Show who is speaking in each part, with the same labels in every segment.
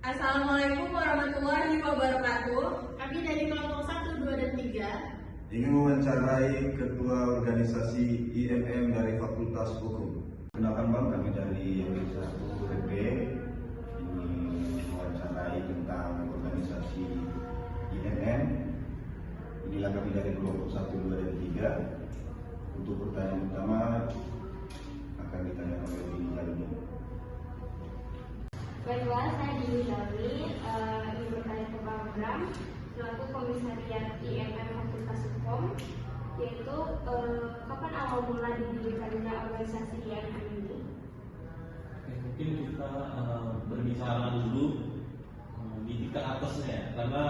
Speaker 1: Assalamualaikum warahmatullahi wabarakatuh.
Speaker 2: Kami dari kelompok 1, 2, dan 3
Speaker 3: ingin mewawancarai Ketua Organisasi IMM dari Fakultas Hukum. Kenalkan Bang, kami dari organisasi PP ingin mewawancarai tentang organisasi IMM. Inilah kami dari kelompok 1, 2, dan 3. Untuk pertanyaan utama akan ditanyakan oleh Ibu.
Speaker 4: Baiklah, saya Dilawi ingin bertanya ke Bang Bram selaku Komisariat IMM Fakultas Hukum, yaitu kapan awal mula didirikannya organisasi IMM ini?
Speaker 5: Mungkin kita berbicara dulu di tingkat atasnya ya, karena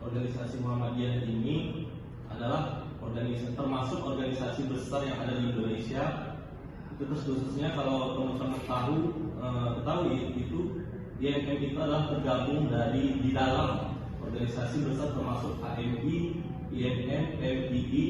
Speaker 5: organisasi Muhammadiyah ini adalah organisasi termasuk organisasi besar yang ada di Indonesia. Itu khususnya kalau teman-teman ketahui itu IMM itu adalah tergabung di dalam organisasi besar termasuk AMI, IMM, MII,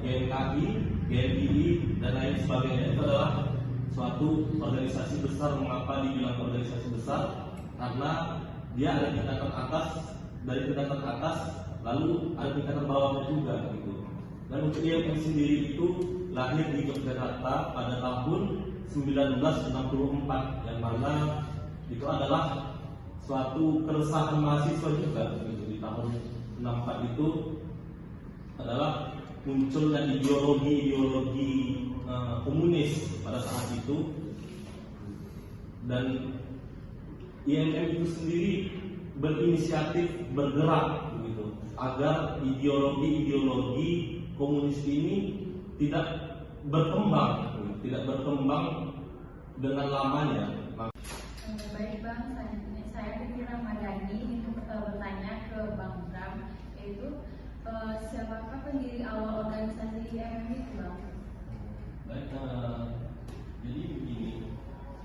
Speaker 5: GMKI, GMII dan lain sebagainya. Itu adalah suatu organisasi besar. Mengapa dibilang organisasi besar? Karena dia ada tingkatan atas, dari tingkatan atas lalu ada tingkatan bawahnya juga gitu. Dan untuk IMM sendiri itu lahir di Yogyakarta pada tahun 1964, yang mana itu adalah suatu keresahan mahasiswa juga gitu. Di tahun 64 itu adalah munculnya ideologi komunis pada saat itu, dan IMM itu sendiri berinisiatif bergerak begitu agar ideologi komunis ini tidak berkembang dengan lamanya.
Speaker 6: Baik Bang, saya Vivi Ramadhani untuk bertanya ke Bang Bram, yaitu siapakah pendiri awal organisasi IMM itu Bang?
Speaker 5: Baik, jadi begini,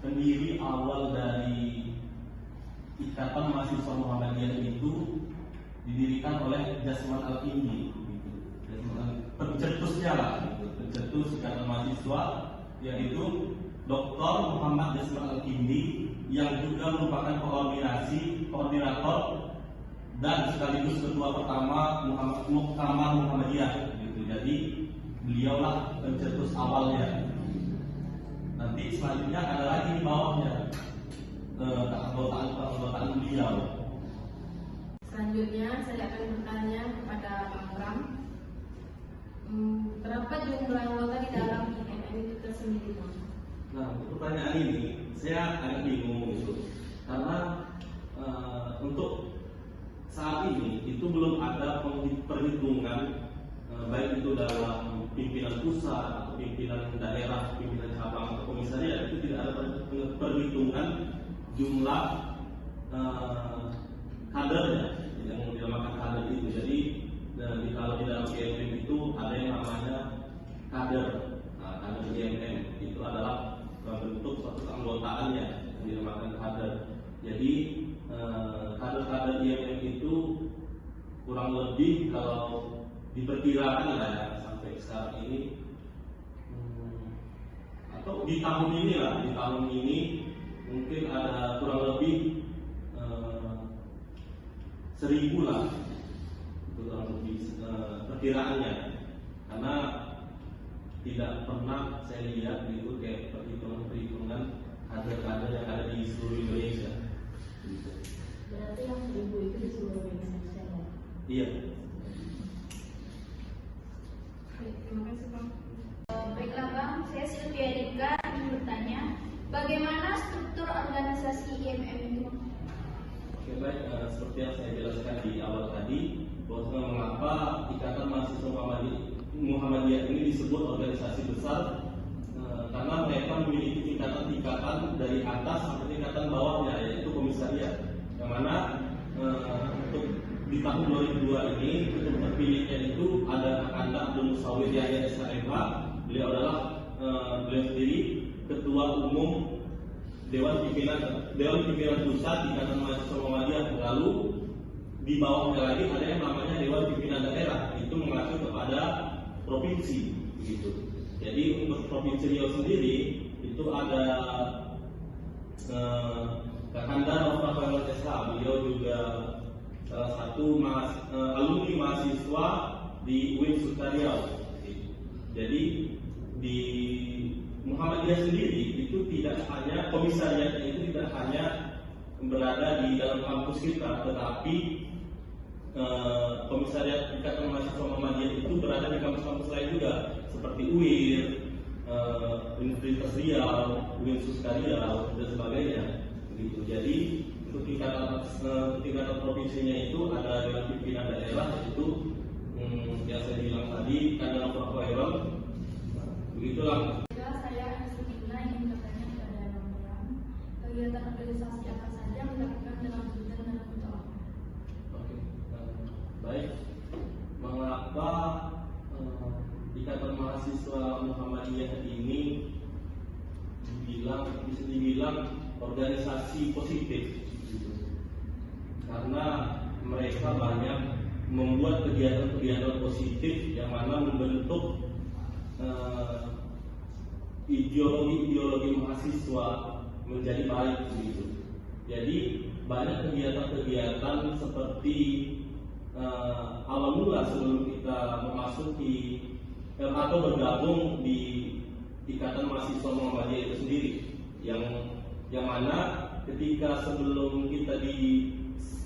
Speaker 5: pendiri awal dari Ikatan Mahasiswa Muhammadiyah itu didirikan oleh Jasman Al-Kindi, gitu. Pencetusnya lah, gitu. Pencetus Ikatan Mahasiswa yaitu Dr. Muhammad Jasman Al-Kindi, yang juga merupakan koordinator dan sekaligus ketua pertama Muktamar Muhammadiyah, gitu. Jadi beliaulah pencetus awalnya. Nanti selanjutnya ada lagi di bawahnya keanggotaan beliau.
Speaker 2: Selanjutnya saya akan bertanya kepada Bang Bram, berapa jumlah anggota di dalam IMM itu tersendiri Bang?
Speaker 5: Nah, untuk pertanyaan ini saya agak bingung gitu, karena untuk saat ini itu belum ada perhitungan baik itu dalam pimpinan pusat atau pimpinan daerah, pimpinan cabang atau komisariat, itu tidak ada perhitungan jumlah kadernya yang dinamakan kader itu. Jadi kalau di dalam IMM itu ada yang namanya kader. Nah, kader IMM itu adalah bentuk suatu keanggotaannya yang dinamakan kader. Jadi kader-kader IMM itu kurang lebih kalau diperkirakan lah ya, sampai sekarang ini atau di tahun ini mungkin ada kurang lebih 1.000 lah, itu kurang lebih perkiraannya, karena tidak pernah saya lihat itu kayak perhitungan kader-kader yang ada di seluruh Indonesia.
Speaker 2: Berarti yang 1.000 itu di seluruh Indonesia ya?
Speaker 5: Iya.
Speaker 2: Terima kasih Bang.
Speaker 4: Baiklah Bang, saya Sylvia Dika ingin bertanya, bagaimana struktur organisasi IMM itu?
Speaker 5: Oke, baik, seperti yang saya jelaskan di awal tadi, bahwa mengapa Ikatan Mahasiswa Muhammadiyah ini disebut organisasi besar, karena mereka memiliki tingkatan-tingkatan dari atas sampai tingkatan bawahnya, yaitu komisariat. Yang mana untuk di tahun 2002 ini untuk terpilihnya itu ada Anda Abdul Musawir Yahya SHMH. Beliau adalah beliau sendiri ketua umum Dewan Pimpinan Pusat Ikatan Mahasiswa Muhammadiyah. Lalu di bawahnya lagi ada yang namanya Dewan Pimpinan Daerah, itu mengacu kepada provinsi, begitu. Jadi untuk provinsi Riau sendiri itu ada Kakanda satu alumni mahasiswa di UIN Sukaria. Jadi di Muhammadiyah sendiri itu tidak hanya komisariatnya itu tidak hanya berada di dalam kampus kita, tetapi komisariat Ikatan Mahasiswa Muhammadiyah itu berada di kampus-kampus lain juga seperti UIN, Universitas Riau, UIN Sukaria dan sebagainya. Begitu. Jadi untuk tingkatan provinsinya itu ada dewan pimpinan daerah itu yang saya bilang tadi kadang Al-Qur'an. Begitulah.
Speaker 6: Saya Hasibina ingin bertanya kepada Bang Bram, kegiatan organisasi apa saja yang dilakukan dalam bidang dan untuk apa?
Speaker 5: Oke, baik. Mengapa Ikatan Mahasiswa Muhammadiyah ini bisa dibilang organisasi positif? Karena mereka banyak membuat kegiatan-kegiatan positif yang mana membentuk ideologi mahasiswa menjadi baik begitu. Jadi banyak kegiatan-kegiatan seperti awal mula sebelum kita memasuki atau bergabung di Ikatan Mahasiswa Muhammadiyah itu sendiri, yang mana ketika sebelum kita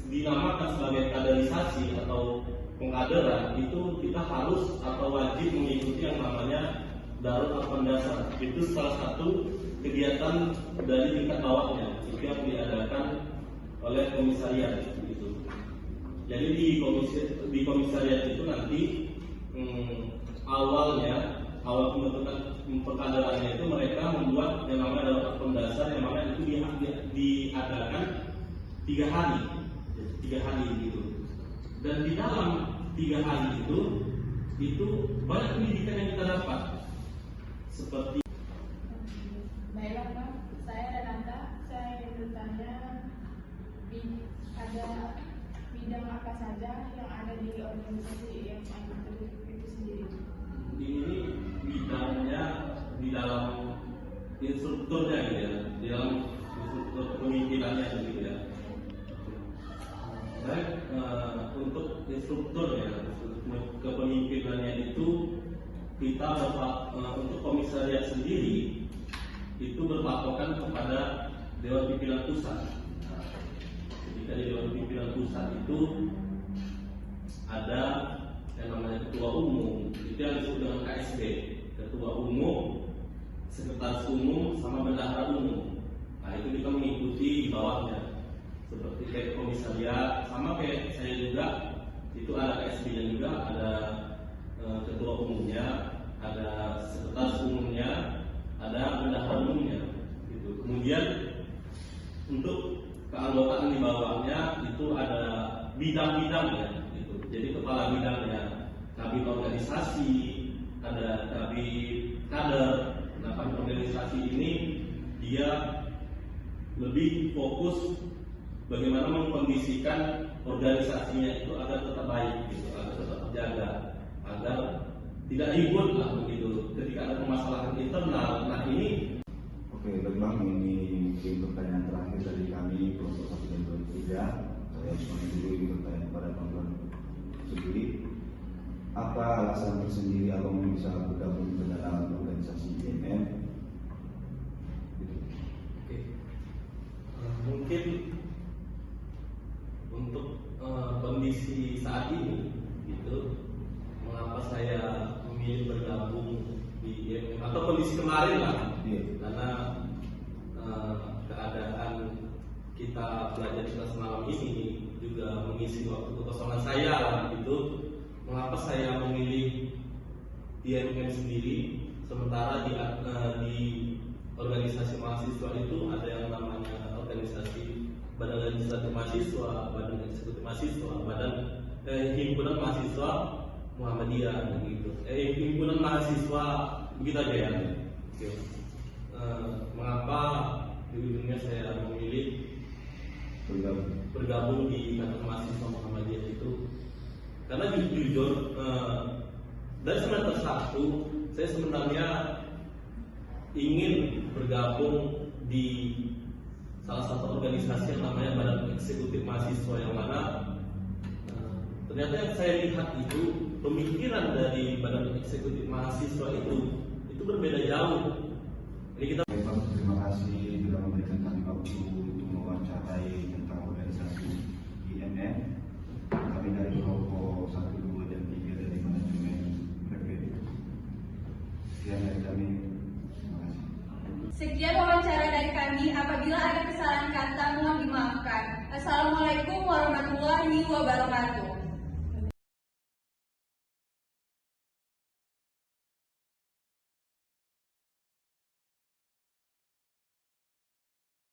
Speaker 5: dinamakan sebagai kaderisasi atau pengkaderan itu kita harus atau wajib mengikuti yang namanya Darul Arqam Dasar. Itu salah satu kegiatan dari tingkat bawahnya itu yang diadakan oleh komisariat gitu. Jadi di komisariat itu nanti awal pembentukan pengkaderannya itu mereka membuat yang namanya Darul Arqam Dasar, yang mana itu diadakan 3 hari gitu. Dan di dalam 3 hari itu banyak pendidikan yang kita dapat. Seperti
Speaker 2: Baiklah Pak, saya Renata. Saya ingin bertanya, ada bidang apa saja yang ada di organisasi IMM itu sendiri?
Speaker 5: ini bidangnya di dalam instrukturnya gitu ya, di dalam instruktur pemimpinannya gitu ya. Baik, untuk instruktur ya, kepemimpinannya itu kita untuk komisariat sendiri itu berpatokan kepada Dewan Pimpinan Pusat. Ketika di Dewan Pimpinan Pusat itu ada yang namanya Ketua Umum, itu yang disebut dengan KSB, Ketua Umum, Sekretaris Umum, sama Bendahara Umum. Nah itu kita mengikuti di bawahnya, seperti kayak komisariat, sama kayak saya juga, itu ada KSB-nya juga, ada Ketua Umumnya, ada Sekretaris Umumnya, ada Bendahara Umumnya gitu. Kemudian untuk keanggotaan di bawahnya itu ada bidang-bidangnya gitu. Jadi kepala bidangnya kabin organisasi, ada kabin kader. Nah, kabin organisasi ini dia lebih fokus bagaimana mengkondisikan organisasinya itu agar tetap baik gitu, agar tetap terjaga, agar tidak ribut lah begitu ketika ada permasalahan internal. Nah ini
Speaker 3: Oke, baik Bang, ini mungkin pertanyaan terakhir dari kami kelompok 1 dan 3. Saya sebagai dulu ingin bertanya kepada Bang sendiri, apa alasan tersendiri Abang bisa bergabung ke dalam organisasi IMM?
Speaker 5: oke. Mungkin untuk kondisi saat ini gitu, mengapa saya memilih bergabung di IMM atau kondisi kemarin lah, karena keadaan kita belajar kelas malam ini juga mengisi waktu kekosongan saya lah gitu. Mengapa saya memilih IMM sendiri, sementara di organisasi mahasiswa itu ada yang namanya organisasi Badan Legislatif Mahasiswa, Badan Eksekutif Mahasiswa, Badan Himpunan Mahasiswa Muhammadiyah begitu. Himpunan mahasiswa begitu aja ya. Oke. Mengapa di ujungnya saya memilih bergabung di Ikatan Mahasiswa Muhammadiyah itu? Karena jujur dari semester 1 saya sebenarnya ingin bergabung di salah satu organisasi yang namanya Badan Eksekutif Mahasiswa, yang mana Ternyata yang saya lihat itu pemikiran dari badan eksekutif mahasiswa itu berbeda jauh. Jadi kita
Speaker 3: Terima kasih sudah memberikan kami waktu untuk mewawancarai tentang organisasi IMM. Kami dari kelompok 1, 2, dan 3 dari manajemen PP. Sekian dari kami. Terima kasih.
Speaker 1: Sekian wawancara dari kami. Apabila ada kesalahan kata, mohon dimaafkan. Assalamualaikum warahmatullahi wabarakatuh.